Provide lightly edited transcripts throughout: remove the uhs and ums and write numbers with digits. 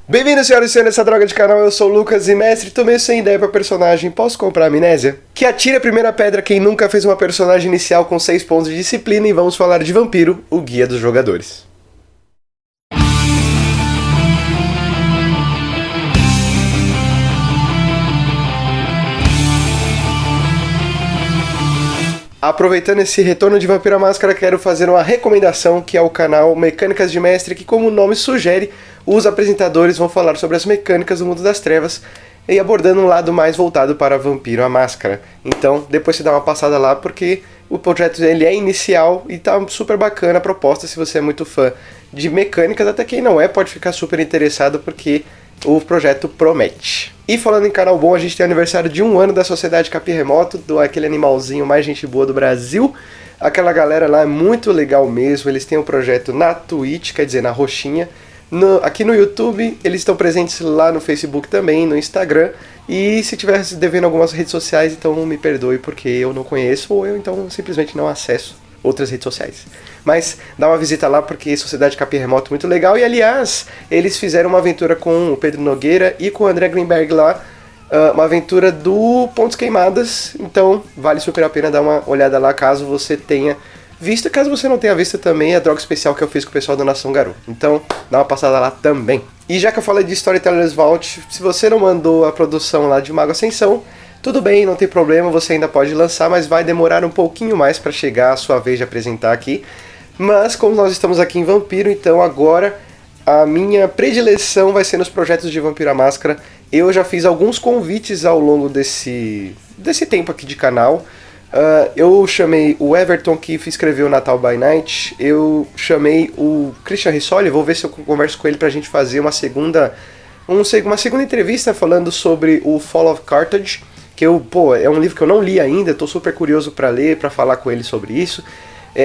Bem-vindos, senhoras e senhores, essa droga de canal. Eu sou o Lucas e mestre, tomei sem ideia pra personagem. Posso comprar amnésia? Que atire a primeira pedra quem nunca fez uma personagem inicial com 6 pontos de disciplina e vamos falar de Vampiro, o guia dos jogadores. Aproveitando esse retorno de Vampiro à Máscara, quero fazer uma recomendação, que é o canal Mecânicas de Mestre, que, como o nome sugere, os apresentadores vão falar sobre as mecânicas do mundo das trevas e abordando um lado mais voltado para Vampiro à Máscara. Então, depois você dá uma passada lá, porque o projeto ele é inicial e tá super bacana a proposta. Se você é muito fã de mecânicas, até quem não é pode ficar super interessado, porque o projeto promete. E falando em canal bom, a gente tem o aniversário de 1 ano da Sociedade Capim Remoto, aquele animalzinho mais gente boa do Brasil. Aquela galera lá é muito legal mesmo, eles têm um projeto na Twitch, quer dizer, na roxinha. Aqui no YouTube, eles estão presentes lá no Facebook também, no Instagram. E se tiver devendo algumas redes sociais, então me perdoe, porque eu não conheço, ou eu então simplesmente não acesso outras redes sociais. Mas dá uma visita lá, porque Sociedade Capim Remoto é muito legal. E aliás, eles fizeram uma aventura com o Pedro Nogueira e com o André Greenberg lá, uma aventura do Pontos Queimadas. Então vale super a pena dar uma olhada lá, caso você tenha visto. Caso você não tenha visto também, a droga especial que eu fiz com o pessoal da Nação Garou. Então dá uma passada lá também. E já que eu falei de Storytellers Vault, se você não mandou a produção lá de Mago Ascensão, tudo bem, não tem problema, você ainda pode lançar, mas vai demorar um pouquinho mais para chegar a sua vez de apresentar aqui. Mas como nós estamos aqui em Vampiro, então agora a minha predileção vai ser nos projetos de Vampiro à Máscara. Eu já fiz alguns convites ao longo desse tempo aqui de canal. Eu chamei o Everton, que escreveu Natal by Night. Eu chamei o Christian Rissoli, vou ver se eu converso com ele pra gente fazer uma segunda entrevista falando sobre o Fall of Carthage. Que é um livro que eu não li ainda, tô super curioso pra ler, pra falar com ele sobre isso.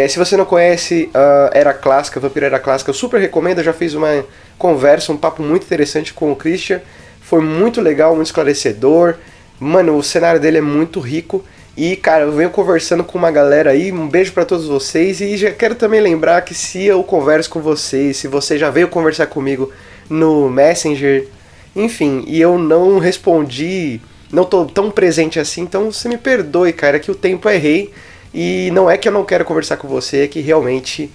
Se você não conhece Era Clássica, Vampiro Era Clássica, eu super recomendo. Eu já fiz uma conversa, um papo muito interessante com o Christian. Foi muito legal, muito esclarecedor. Mano, o cenário dele é muito rico. E, cara, eu venho conversando com uma galera aí. Um beijo pra todos vocês. E já quero também lembrar que se eu converso com vocês, se você já veio conversar comigo no Messenger, enfim, e eu não respondi, não tô tão presente assim, então você me perdoe, cara, que o tempo é rei. E não é que eu não quero conversar com você, é que realmente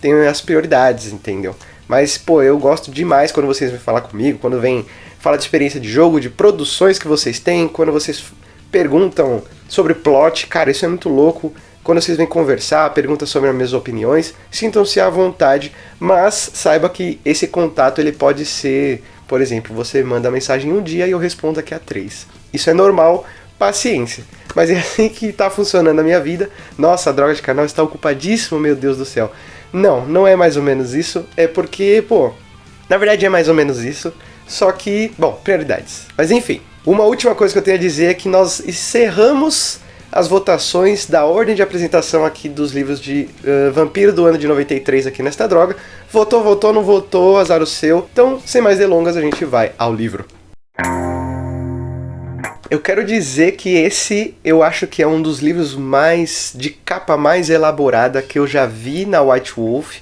tem as prioridades, entendeu? Mas, eu gosto demais quando vocês vêm falar comigo, quando vêm falar de experiência de jogo, de produções que vocês têm, quando vocês perguntam sobre plot, cara, isso é muito louco. Quando vocês vêm conversar, perguntam sobre as minhas opiniões, sintam-se à vontade, mas saiba que esse contato ele pode ser, por exemplo, você manda mensagem um dia e eu respondo daqui a 3. Isso é normal, paciência. Mas é assim que tá funcionando a minha vida. Nossa, a droga de canal está ocupadíssimo, meu Deus do céu. Não é mais ou menos isso. É porque, na verdade é mais ou menos isso. Só que, prioridades. Mas enfim, uma última coisa que eu tenho a dizer é que nós encerramos as votações da ordem de apresentação aqui dos livros de Vampiro do ano de 93 aqui nesta droga. Votou, não votou, azar o seu. Então, sem mais delongas, a gente vai ao livro. Eu quero dizer que esse, eu acho que é um dos livros de capa mais elaborada que eu já vi na White Wolf.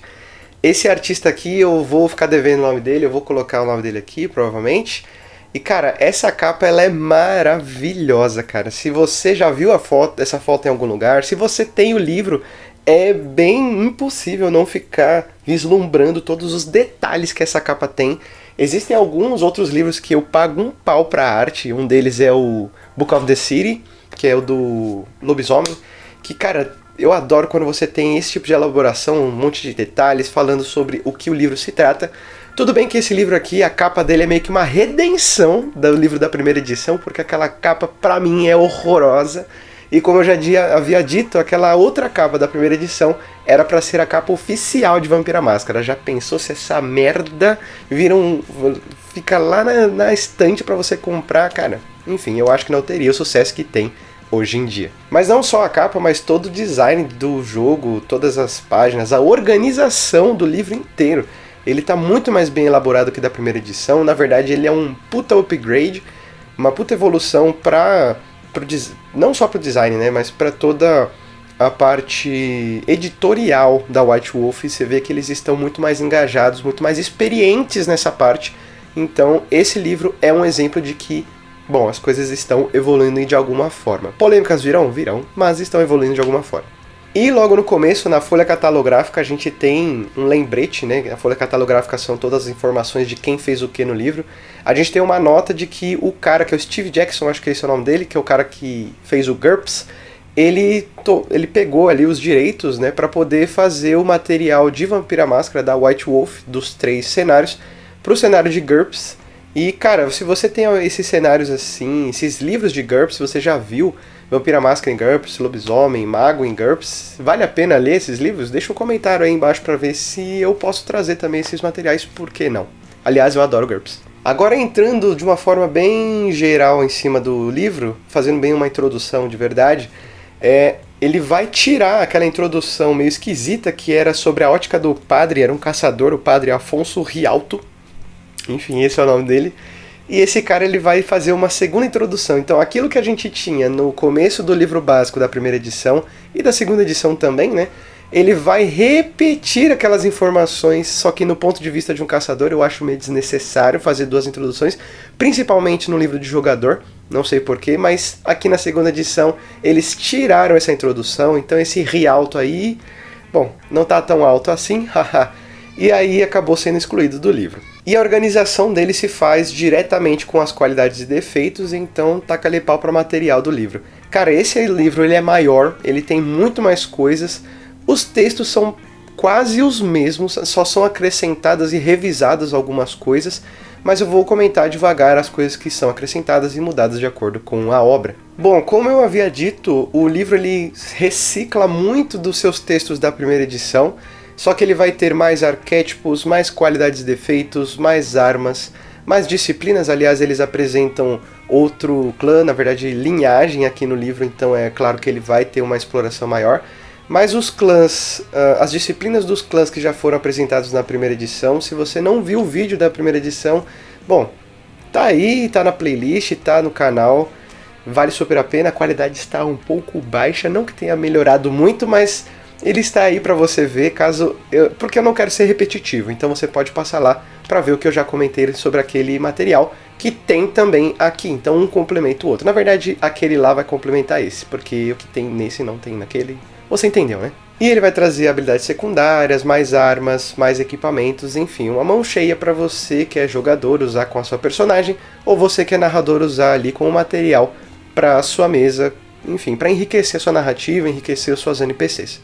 Esse artista aqui, eu vou ficar devendo o nome dele, eu vou colocar o nome dele aqui, provavelmente. E, cara, essa capa, ela é maravilhosa, cara. Se você já viu essa foto em algum lugar, se você tem o livro, é bem impossível não ficar vislumbrando todos os detalhes que essa capa tem. Existem alguns outros livros que eu pago um pau pra arte. Um deles é o Book of the City, que é o do lobisomem. Que, cara, eu adoro quando você tem esse tipo de elaboração, um monte de detalhes falando sobre o que o livro se trata. Tudo bem que esse livro aqui, a capa dele é meio que uma redenção do livro da primeira edição, porque aquela capa pra mim é horrorosa. E como eu já havia dito, aquela outra capa da primeira edição era pra ser a capa oficial de Vampiro à Máscara. Já pensou se essa merda fica lá na estante pra você comprar, cara? Enfim, eu acho que não teria o sucesso que tem hoje em dia. Mas não só a capa, mas todo o design do jogo, todas as páginas, a organização do livro inteiro. Ele tá muito mais bem elaborado que da primeira edição. Na verdade, ele é um puta upgrade, uma puta evolução não só pro design, né, mas para toda a parte editorial da White Wolf. Você vê que eles estão muito mais engajados, muito mais experientes nessa parte, Então, esse livro é um exemplo de que, bom, as coisas estão evoluindo de alguma forma. Polêmicas virão? Virão, mas estão evoluindo de alguma forma. E logo no começo, na folha catalográfica, a gente tem um lembrete, né? A folha catalográfica são todas as informações de quem fez o que no livro. A gente tem uma nota de que o cara, que é o Steve Jackson, acho que esse é o nome dele, que é o cara que fez o GURPS, ele pegou ali os direitos, né, para poder fazer o material de Vampira Máscara, da White Wolf, dos 3 cenários, pro cenário de GURPS. E, cara, se você tem esses cenários assim, esses livros de GURPS, você já viu Vampira Máscara em GURPS, Lobisomem, Mago em GURPS, vale a pena ler esses livros? Deixa um comentário aí embaixo pra ver se eu posso trazer também esses materiais, por que não? Aliás, eu adoro GURPS. Agora, entrando de uma forma bem geral em cima do livro, fazendo bem uma introdução de verdade, ele vai tirar aquela introdução meio esquisita que era sobre a ótica do padre, era um caçador, o padre Afonso Rialto, enfim, esse é o nome dele, e esse cara ele vai fazer uma segunda introdução. Então aquilo que a gente tinha no começo do livro básico da primeira edição e da segunda edição também, né, ele vai repetir aquelas informações, só que no ponto de vista de um caçador eu acho meio desnecessário fazer 2 introduções, principalmente no livro de jogador, não sei porquê, mas aqui na segunda edição eles tiraram essa introdução, então esse Rialto aí, bom, não tá tão alto assim, haha, e aí acabou sendo excluído do livro. E a organização dele se faz diretamente com as qualidades e defeitos, então taca-lhe pau para o material do livro. Cara, esse livro ele é maior, ele tem muito mais coisas, os textos são quase os mesmos, só são acrescentadas e revisadas algumas coisas, mas eu vou comentar devagar as coisas que são acrescentadas e mudadas de acordo com a obra. Bom, como eu havia dito, o livro ele recicla muito dos seus textos da primeira edição, só que ele vai ter mais arquétipos, mais qualidades e defeitos, mais armas, mais disciplinas. Aliás, eles apresentam outro clã, na verdade linhagem aqui no livro, então é claro que ele vai ter uma exploração maior. Mas os clãs, as disciplinas dos clãs que já foram apresentados na primeira edição, se você não viu o vídeo da primeira edição, bom, tá aí, tá na playlist, tá no canal, vale super a pena, a qualidade está um pouco baixa, não que tenha melhorado muito, mas ele está aí para você ver, porque eu não quero ser repetitivo, então você pode passar lá para ver o que eu já comentei sobre aquele material, que tem também aqui, então um complementa o outro. Na verdade, aquele lá vai complementar esse, porque o que tem nesse não tem naquele. Você entendeu, né? E ele vai trazer habilidades secundárias, mais armas, mais equipamentos, enfim, uma mão cheia para você que é jogador usar com a sua personagem, ou você que é narrador usar ali como material para a sua mesa, enfim, para enriquecer a sua narrativa, enriquecer os seus NPCs.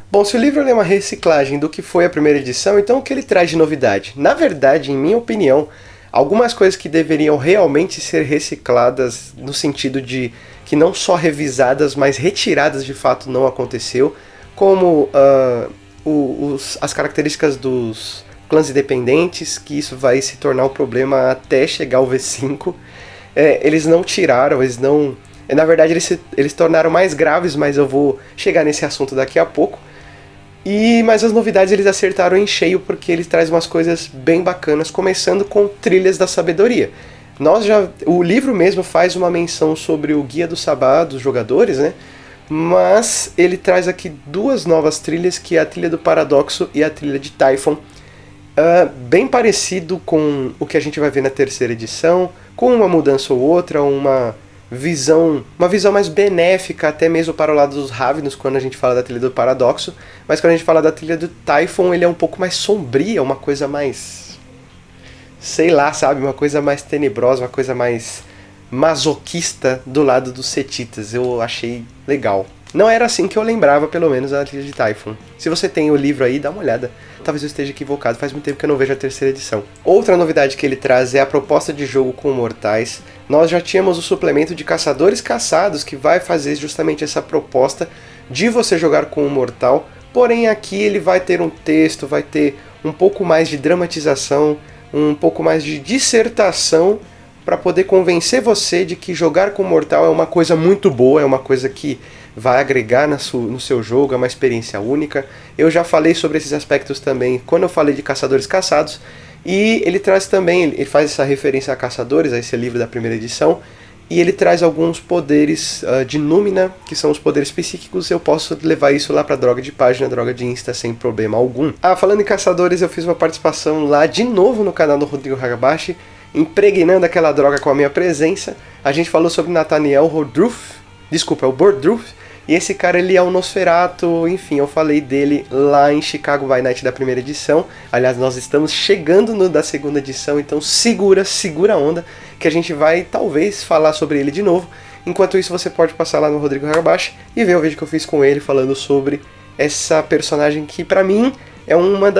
Bom, se o livro é uma reciclagem do que foi a primeira edição, então o que ele traz de novidade? Na verdade, em minha opinião, algumas coisas que deveriam realmente ser recicladas no sentido de que não só revisadas, mas retiradas de fato não aconteceu, como as características dos clãs independentes, que isso vai se tornar um problema até chegar ao V5. Eles não tiraram, eles não... Na verdade, eles tornaram mais graves, mas eu vou chegar nesse assunto daqui a pouco. Mas as novidades eles acertaram em cheio, porque eles trazem umas coisas bem bacanas, começando com trilhas da sabedoria. O livro mesmo faz uma menção sobre o Guia do Sabá dos jogadores, né? Mas ele traz aqui 2 novas trilhas, que é a trilha do Paradoxo e a trilha de Typhon. Bem parecido com o que a gente vai ver na terceira edição, com uma mudança ou outra, uma visão mais benéfica, até mesmo para o lado dos Ravnos, quando a gente fala da trilha do Paradoxo, mas quando a gente fala da trilha do Typhon, ele é um pouco mais sombria, uma coisa mais... sei lá, sabe? Uma coisa mais tenebrosa, uma coisa mais masoquista do lado dos Setitas. Eu achei legal. Não era assim que eu lembrava, pelo menos, a trilha de Typhon. Se você tem o livro aí, dá uma olhada. Talvez eu esteja equivocado, faz muito tempo que eu não vejo a terceira edição. Outra novidade que ele traz é a proposta de jogo com mortais. Nós já tínhamos o suplemento de Caçadores Caçados, que vai fazer justamente essa proposta de você jogar com um mortal. Porém, aqui ele vai ter um texto, vai ter um pouco mais de dramatização, um pouco mais de dissertação, para poder convencer você de que jogar com mortal é uma coisa muito boa, é uma coisa que vai agregar no seu jogo, é uma experiência única. Eu já falei sobre esses aspectos também quando eu falei de Caçadores Caçados, e ele traz também, ele faz essa referência a Caçadores, a esse livro da primeira edição, e ele traz alguns poderes de Númina, que são os poderes psíquicos. Eu posso levar isso lá pra droga de página, droga de Insta, sem problema algum. Falando em caçadores, eu fiz uma participação lá de novo no canal do Rodrigo Hagabashi, impregnando aquela droga com a minha presença. A gente falou sobre Nathaniel Bordroof, é o Bordroof, e esse cara, ele é um Nosferatu. Enfim, eu falei dele lá em Chicago by Night da primeira edição. Aliás, nós estamos chegando no da segunda edição, então segura a onda, que a gente vai talvez falar sobre ele de novo. Enquanto isso, você pode passar lá no Rodrigo Hagabashi e ver o vídeo que eu fiz com ele falando sobre essa personagem que pra mim é uma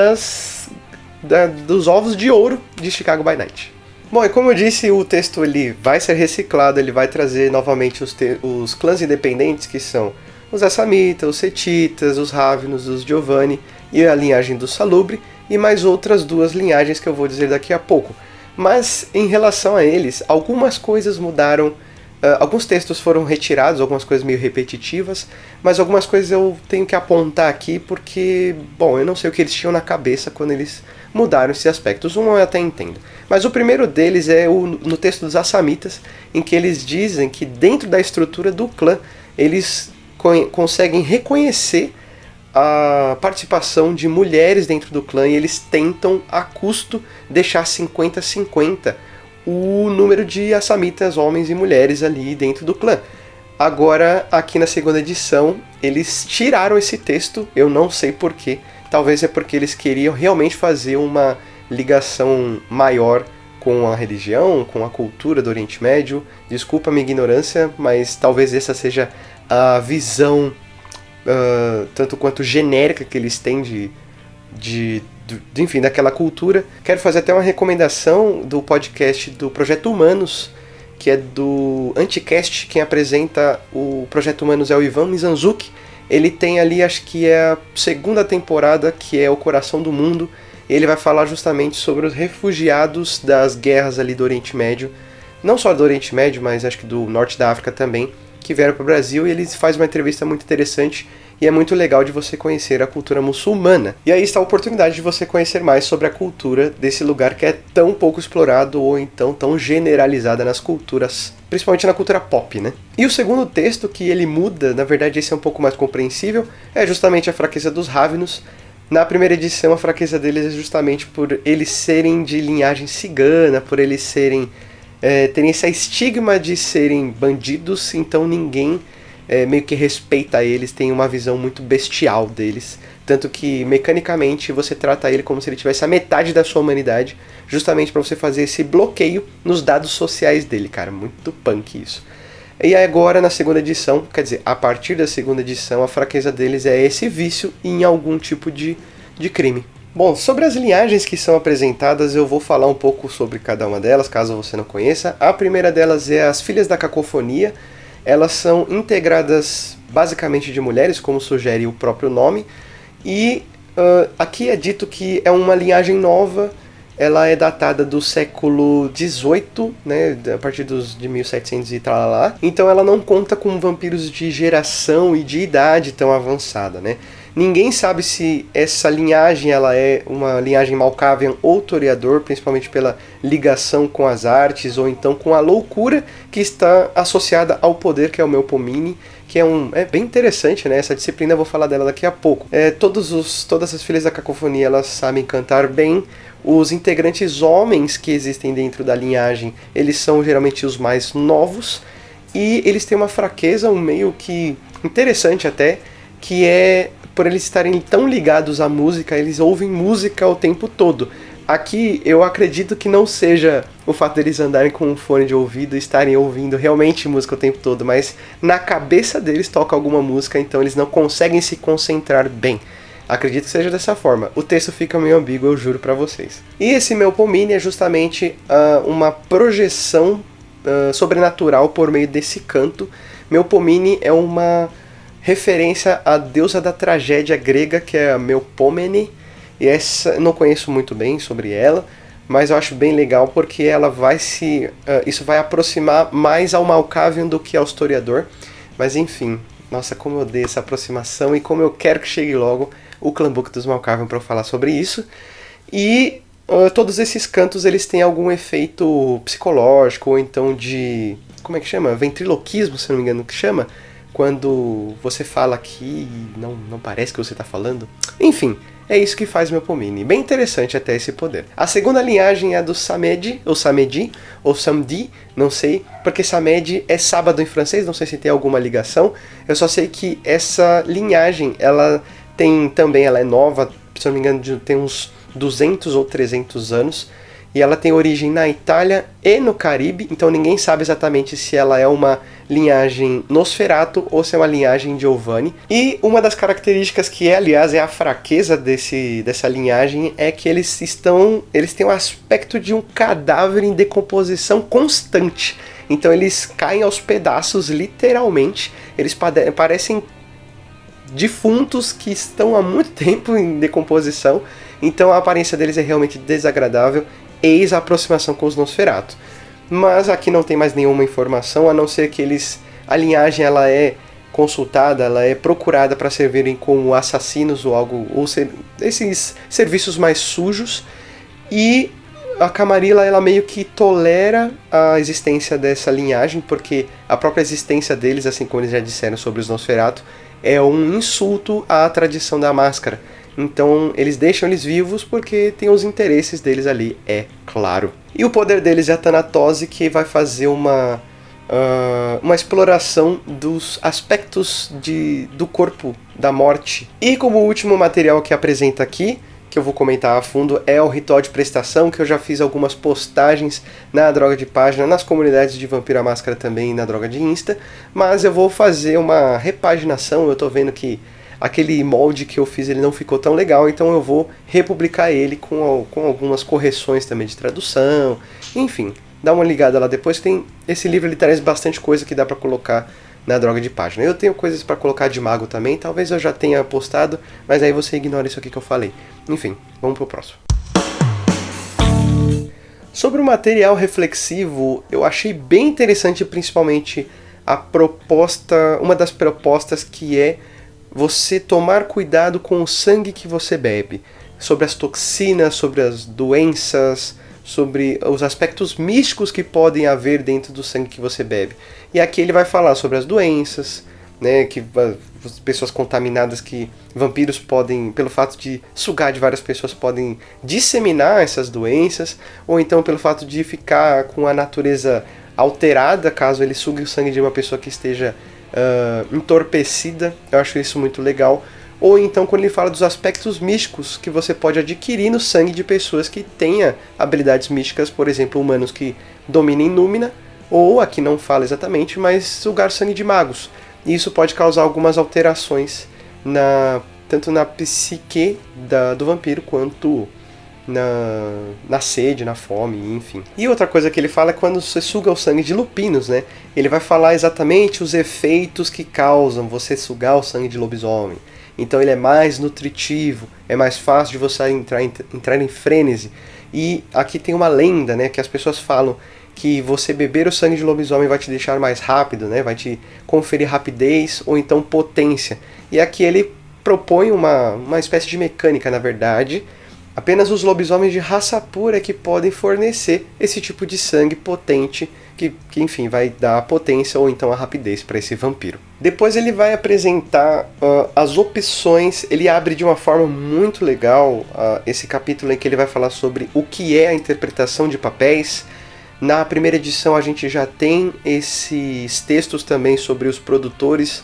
dos ovos de ouro de Chicago by Night. Bom, e como eu disse, o texto ele vai ser reciclado, ele vai trazer novamente os clãs independentes, que são os Assamitas, os Setitas, os Ravenos, os Giovanni e a linhagem do Salubre, e mais outras duas linhagens que eu vou dizer daqui a pouco. Mas em relação a eles, algumas coisas mudaram, alguns textos foram retirados, algumas coisas meio repetitivas, mas algumas coisas eu tenho que apontar aqui porque, bom, eu não sei o que eles tinham na cabeça quando eles mudaram esses aspectos. Um eu até entendo. Mas o primeiro deles é no texto dos Assamitas, em que eles dizem que dentro da estrutura do clã, eles conseguem reconhecer a participação de mulheres dentro do clã e eles tentam, a custo, deixar 50-50 o número de Assamitas, homens e mulheres ali dentro do clã. Agora, aqui na segunda edição, eles tiraram esse texto, eu não sei porquê. Talvez é porque eles queriam realmente fazer uma ligação maior com a religião, com a cultura do Oriente Médio. Desculpa a minha ignorância, mas talvez essa seja a visão tanto quanto genérica que eles têm enfim, daquela cultura. Quero fazer até uma recomendação do podcast do Projeto Humanos, que é do Anticast. Quem apresenta o Projeto Humanos é o Ivan Mizanzuki. Ele tem ali, acho que é a segunda temporada, que é O Coração do Mundo. Ele vai falar justamente sobre os refugiados das guerras ali do Oriente Médio. Não só do Oriente Médio, mas acho que do Norte da África também, que vieram para o Brasil. E ele faz uma entrevista muito interessante e é muito legal de você conhecer a cultura muçulmana. E aí está a oportunidade de você conhecer mais sobre a cultura desse lugar que é tão pouco explorado ou então tão generalizada nas culturas, principalmente na cultura pop, né? E o segundo texto que ele muda, na verdade esse é um pouco mais compreensível, é justamente a fraqueza dos Ravenos. Na primeira edição a fraqueza deles é justamente por eles serem de linhagem cigana, por eles serem terem esse estigma de serem bandidos, então ninguém meio que respeita eles, tem uma visão muito bestial deles, tanto que mecanicamente você trata ele como se ele tivesse a metade da sua humanidade, justamente para você fazer esse bloqueio nos dados sociais dele, cara, muito punk isso. E agora na segunda edição, quer dizer, a partir da segunda edição, a fraqueza deles é esse vício em algum tipo de crime. Bom, sobre as linhagens que são apresentadas, eu vou falar um pouco sobre cada uma delas, caso você não conheça. A primeira delas é as Filhas da Cacofonia. Elas são integradas basicamente de mulheres, como sugere o próprio nome, e aqui é dito que é uma linhagem nova. Ela é datada do século XVIII, né, a partir de 1700 e tal lá. Então ela não conta com vampiros de geração e de idade tão avançada, né? Ninguém sabe se essa linhagem ela é uma linhagem Malkavian ou Toreador, principalmente pela ligação com as artes ou então com a loucura que está associada ao poder, que é o Melpomene, que é bem interessante, né? Essa disciplina eu vou falar dela daqui a pouco. Todas as Filhas da Cacofonia elas sabem cantar bem. Os integrantes homens que existem dentro da linhagem, eles são geralmente os mais novos e eles têm uma fraqueza, um meio que interessante até, que é por eles estarem tão ligados à música, eles ouvem música o tempo todo. Aqui eu acredito que não seja o fato deles andarem com um fone de ouvido e estarem ouvindo realmente música o tempo todo, mas na cabeça deles toca alguma música, então eles não conseguem se concentrar bem. Acredito que seja dessa forma. O texto fica meio ambíguo, eu juro pra vocês. E esse Melpomene é justamente uma projeção sobrenatural por meio desse canto. Melpomene é uma referência à deusa da tragédia grega, que é a Melpomene. E essa, não conheço muito bem sobre ela, mas eu acho bem legal porque ela vai isso vai aproximar mais ao Malkavian do que ao historiador. Mas enfim, nossa, como eu odeio essa aproximação e como eu quero que chegue logo o Clanbook dos Malkavian para eu falar sobre isso. E todos esses cantos eles têm algum efeito psicológico, ou então de... como é que chama? Ventriloquismo, se não me engano que chama. Quando você fala aqui e não parece que você está falando. Enfim, é isso que faz Melpomene. Bem interessante até esse poder. A segunda linhagem é a do Samed, ou Samedi, ou Samedi, não sei, porque Samed é sábado em francês, não sei se tem alguma ligação. Eu só sei que essa linhagem, ela é nova, se não me engano, tem uns 200 ou 300 anos. E ela tem origem na Itália e no Caribe, então ninguém sabe exatamente se ela é uma linhagem Nosferatu ou se é uma linhagem Giovanni. E uma das características que aliás, é a fraqueza dessa linhagem é que eles têm o aspecto de um cadáver em decomposição constante. Então eles caem aos pedaços, literalmente. Eles parecem defuntos que estão há muito tempo em decomposição. Então a aparência deles é realmente desagradável. Eis a aproximação com os Nosferatu. Mas aqui não tem mais nenhuma informação, a não ser que a linhagem ela é consultada, ela é procurada para servirem como assassinos ou algo, esses serviços mais sujos. E a Camarilla ela meio que tolera a existência dessa linhagem, porque a própria existência deles, assim como eles já disseram sobre os Nosferatu, é um insulto à tradição da máscara. Então eles deixam eles vivos porque tem os interesses deles ali, é claro. E o poder deles é a Tanatose, que vai fazer uma exploração dos aspectos do corpo da morte. E como último material que apresenta aqui, que eu vou comentar a fundo, é o Ritual de Prestação, que eu já fiz algumas postagens na Droga de Página, nas comunidades de Vampiro à Máscara também, na Droga de Insta, mas eu vou fazer uma repaginação. Eu tô vendo que aquele molde que eu fiz ele não ficou tão legal, então eu vou republicar ele com algumas correções também de tradução. Enfim, dá uma ligada lá depois. Esse livro ele traz bastante coisa que dá pra colocar na Droga de Página. Eu tenho coisas pra colocar de mago também, talvez eu já tenha postado, mas aí você ignora isso aqui que eu falei. Enfim, vamos pro próximo. Sobre o material reflexivo, eu achei bem interessante principalmente uma das propostas que é você tomar cuidado com o sangue que você bebe, sobre as toxinas, sobre as doenças, sobre os aspectos místicos que podem haver dentro do sangue que você bebe. E aqui ele vai falar sobre as doenças, né, que pessoas contaminadas, que vampiros podem, pelo fato de sugar de várias pessoas, podem disseminar essas doenças, ou então pelo fato de ficar com a natureza alterada, caso ele sugue o sangue de uma pessoa que esteja entorpecida. Eu acho isso muito legal. Ou então quando ele fala dos aspectos místicos que você pode adquirir no sangue de pessoas que tenham habilidades místicas, por exemplo, humanos que dominem Númina, ou aqui não fala exatamente, mas sugar sangue de magos. E isso pode causar algumas alterações tanto na psique do vampiro quanto na sede, na fome, enfim. E outra coisa que ele fala é quando você suga o sangue de lupinos, né? Ele vai falar exatamente os efeitos que causam você sugar o sangue de lobisomem. Então ele é mais nutritivo, é mais fácil de você entrar em frênese. E aqui tem uma lenda, né, que as pessoas falam que você beber o sangue de lobisomem vai te deixar mais rápido, né, vai te conferir rapidez ou então potência. E aqui ele propõe uma espécie de mecânica, na verdade. Apenas os lobisomens de raça pura que podem fornecer esse tipo de sangue potente que enfim, vai dar a potência ou então a rapidez para esse vampiro. Depois ele vai apresentar as opções. Ele abre de uma forma muito legal esse capítulo em que ele vai falar sobre o que é a interpretação de papéis. Na primeira edição a gente já tem esses textos também sobre os produtores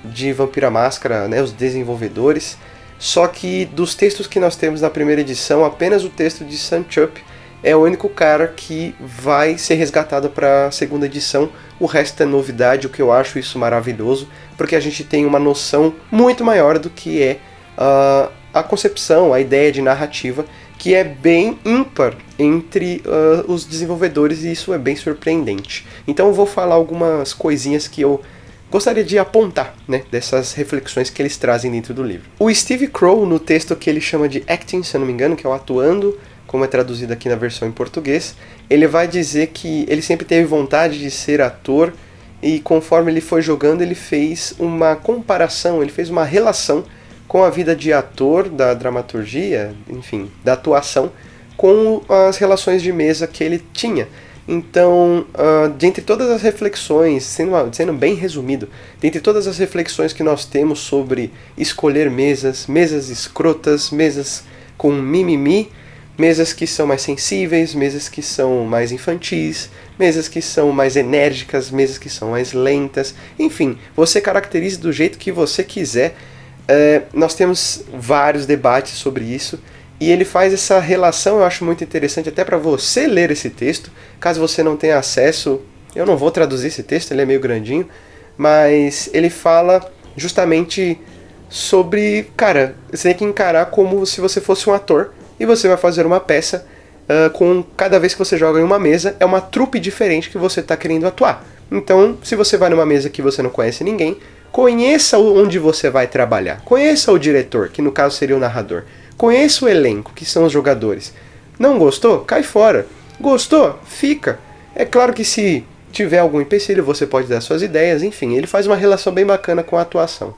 de Vampiro à Máscara, né, os desenvolvedores. Só que dos textos que nós temos na primeira edição, apenas o texto de Sanchup é o único cara que vai ser resgatado para a segunda edição. O resto é novidade, o que eu acho isso maravilhoso, porque a gente tem uma noção muito maior do que é a concepção, a ideia de narrativa, que é bem ímpar entre os desenvolvedores, e isso é bem surpreendente. Então eu vou falar algumas coisinhas que eu gostaria de apontar, né, dessas reflexões que eles trazem dentro do livro. O Steve Crow, no texto que ele chama de acting, se eu não me engano, que é o atuando, como é traduzido aqui na versão em português, ele vai dizer que ele sempre teve vontade de ser ator, e conforme ele foi jogando, ele fez uma comparação, ele fez uma relação com a vida de ator, da dramaturgia, enfim, da atuação, com as relações de mesa que ele tinha. Então, dentre todas as reflexões, sendo bem resumido, dentre todas as reflexões que nós temos sobre escolher mesas, mesas escrotas, mesas com mimimi, mesas que são mais sensíveis, mesas que são mais infantis, mesas que são mais enérgicas, mesas que são mais lentas, enfim, você caracteriza do jeito que você quiser. Nós temos vários debates sobre isso, e ele faz essa relação, eu acho muito interessante, até para você ler esse texto. Caso você não tenha acesso, eu não vou traduzir esse texto, ele é meio grandinho, mas ele fala justamente sobre, cara, você tem que encarar como se você fosse um ator, e você vai fazer uma peça com cada vez que você joga em uma mesa, é uma trupe diferente que você está querendo atuar. Então, se você vai numa mesa que você não conhece ninguém, conheça onde você vai trabalhar, conheça o diretor, que no caso seria o narrador, conheça o elenco, que são os jogadores. Não gostou? Cai fora. Gostou? Fica. É claro que se tiver algum empecilho, você pode dar suas ideias, enfim, ele faz uma relação bem bacana com a atuação.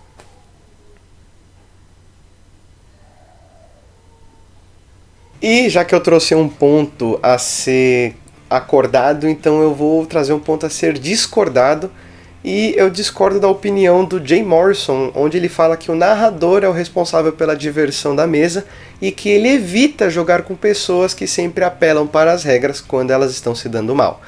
E já que eu trouxe um ponto a ser acordado, então eu vou trazer um ponto a ser discordado. E eu discordo da opinião do Jay Morrison, onde ele fala que o narrador é o responsável pela diversão da mesa e que ele evita jogar com pessoas que sempre apelam para as regras quando elas estão se dando mal.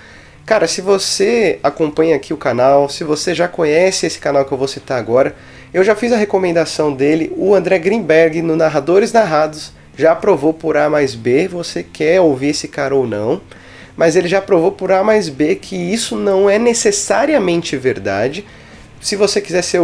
Cara, se você acompanha aqui o canal, se você já conhece esse canal que eu vou citar agora, eu já fiz a recomendação dele, o André Greenberg, no Narradores Narrados, já provou por A mais B, você quer ouvir esse cara ou não, mas ele já provou por A mais B que isso não é necessariamente verdade. Se você quiser ser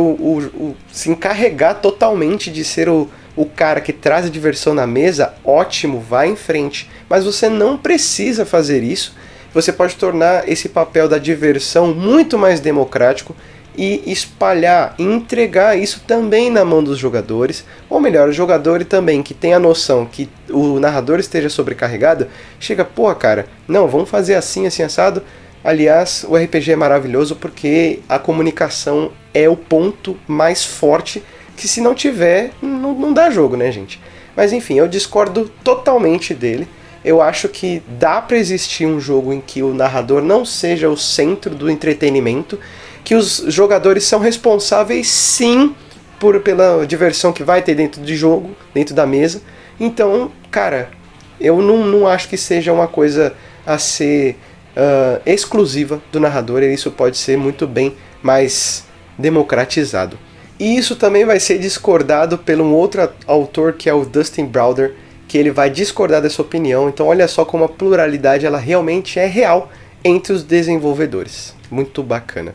se encarregar totalmente de ser o cara que traz a diversão na mesa, ótimo, vá em frente. Mas você não precisa fazer isso. Você pode tornar esse papel da diversão muito mais democrático e espalhar, e entregar isso também na mão dos jogadores, ou melhor, o jogador também que tem a noção que o narrador esteja sobrecarregado, chega, pô cara, não, vamos fazer assim, assim, assado. Aliás, o RPG é maravilhoso porque a comunicação é o ponto mais forte, que se não tiver, não dá jogo, né, gente? Mas enfim, eu discordo totalmente dele. Eu acho que dá pra existir um jogo em que o narrador não seja o centro do entretenimento, que os jogadores são responsáveis sim pela diversão que vai ter dentro de jogo, dentro da mesa. Então, cara, eu não acho que seja uma coisa a ser exclusiva do narrador, e isso pode ser muito bem mais democratizado. E isso também vai ser discordado pelo um outro autor, que é o Dustin Browder, que ele vai discordar dessa opinião. Então olha só como a pluralidade ela realmente é real entre os desenvolvedores. Muito bacana.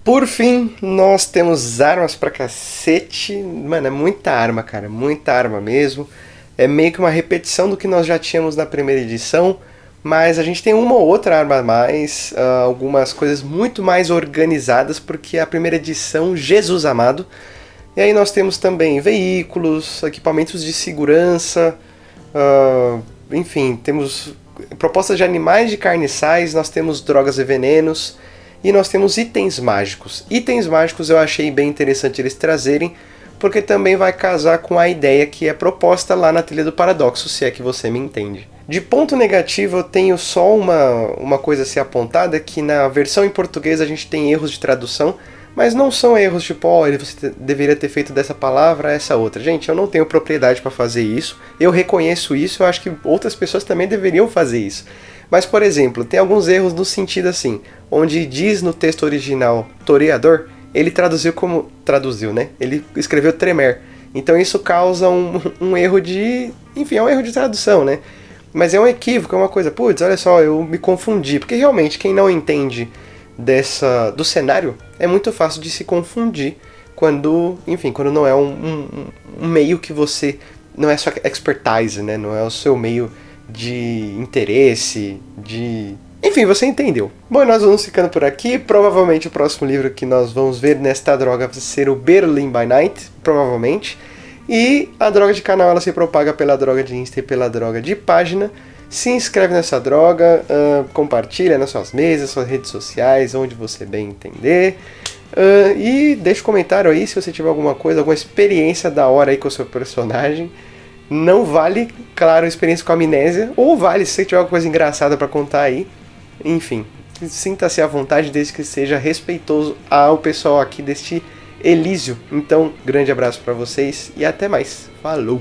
Por fim, nós temos armas pra cacete. Mano, é muita arma, cara. Muita arma mesmo. É meio que uma repetição do que nós já tínhamos na primeira edição. Mas a gente tem uma ou outra arma a mais. Algumas coisas muito mais organizadas. Porque a primeira edição, Jesus amado. E aí nós temos também veículos, equipamentos de segurança. Enfim, temos propostas de animais de carniçais. Nós temos drogas e venenos. E nós temos itens mágicos. Itens mágicos eu achei bem interessante eles trazerem, porque também vai casar com a ideia que é proposta lá na Trilha do Paradoxo, se é que você me entende. De ponto negativo eu tenho só uma coisa a ser apontada, que na versão em português a gente tem erros de tradução, mas não são erros tipo, você deveria ter feito dessa palavra essa outra. Gente, eu não tenho propriedade para fazer isso, eu reconheço isso, eu acho que outras pessoas também deveriam fazer isso. Mas, por exemplo, tem alguns erros no sentido assim, onde diz no texto original toreador, ele traduziu, né? Ele escreveu tremer. Então isso causa um erro enfim, é um erro de tradução, né? Mas é um equívoco, é uma coisa, putz, olha só, eu me confundi. Porque realmente, quem não entende do cenário, é muito fácil de se confundir quando não é um meio que você, não é sua expertise, né? Não é o seu meio de interesse, enfim, você entendeu. Bom, nós vamos ficando por aqui. Provavelmente o próximo livro que nós vamos ver nesta droga vai ser o Berlin by Night, provavelmente. E a droga de canal ela se propaga pela droga de Insta e pela droga de página. Se inscreve nessa droga, compartilha nas suas mesas, suas redes sociais, onde você bem entender. E deixa um comentário aí se você tiver alguma coisa, alguma experiência da hora aí com o seu personagem. Não vale, claro, a experiência com amnésia, ou vale se você tiver alguma coisa engraçada pra contar aí. Enfim, sinta-se à vontade desde que seja respeitoso ao pessoal aqui deste Elísio. Então, grande abraço pra vocês e até mais. Falou!